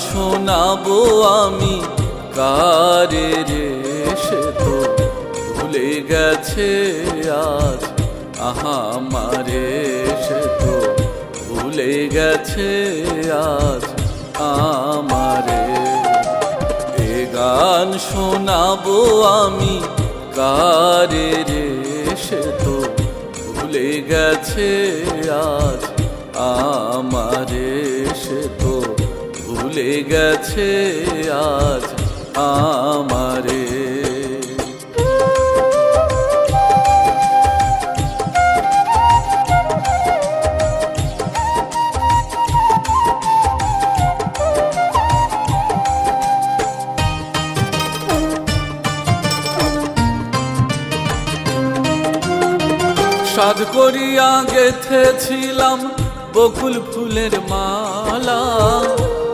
শোনাবো আমি কারে রে, সে তো ভুলে গেছে আজ আমারে, সে তো ভুলে গেছে আজ আমারে। এ গান শোনাবো আমি কারে রে, সে তো ভুলে গেছে আজ আমারে, সে তো ভুলে গেছে আজ আমারে। সাধ করিয়া গেথেছিলাম বকুল ফুলের মালা,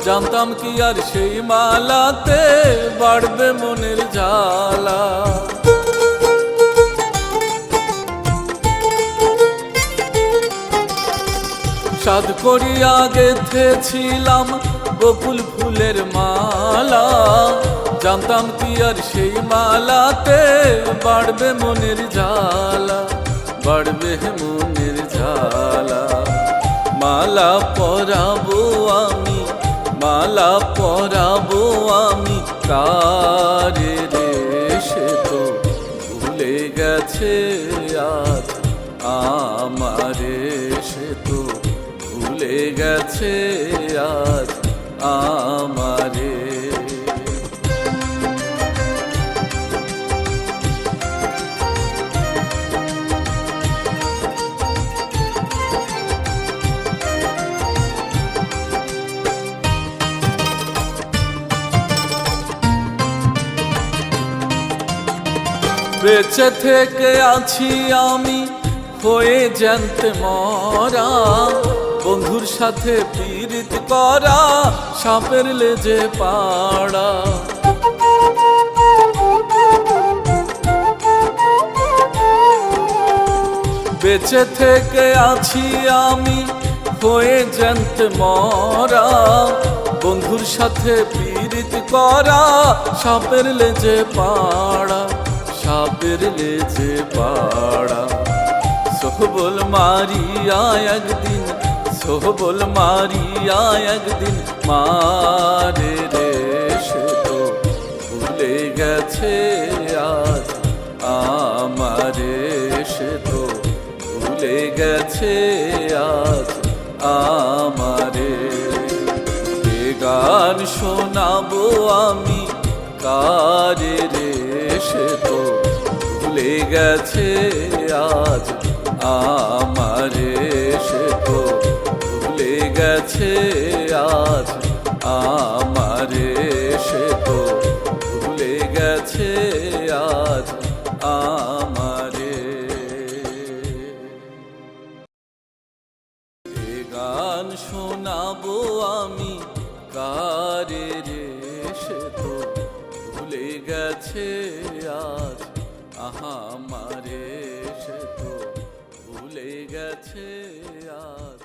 জানতাম কি আর সেই মালাতে বাড়বে মনের জ্বালা। সাধ করিয়া গেথেছিলাম বকুল ফুলের মালা, জানতাম কি আর সেই মালাতে বাড়বে মনের জ্বালা, বাড়বে মনের জ্বালা। মালা পরাবো আমি, মালা পরাবো আমি কারে রে, সে তো ভুলে গেছে আজ আমারে, সে তো ভুলে গেছে আজ আমারে। বেঁচে থেকে আছি আমি হয়ে জানতে মরা, বন্ধুর সাথে পীড়িত করা সাপের লেজে পাড়া। বেঁচে থেকে আছি আমি হয়ে জানতে মরা, বন্ধুর সাথে পীড়িত করা সাপের লেজে পাড়া, সাপের লেজে পাড়া। সোহবল মারিয়া একদিন, সোহবল মারিয়া একদিন মারে রে, সে তো ভুলে গেছে আজ আমারে, সে তো ভুলে গেছে আজ আমারে। এ গান শোনাবো আমি কারে রে, সে তো ভুলে গেছে আজ আমারে, সে তো ভুলে গেছে আজ আমারে, সে তো ভুলে গেছে আজ আমারে। এ গান শোনাবো আমি কারে রে, সে তো ভুলে গেছে আজ আমারে, সে তো ভুলে গেছে আজ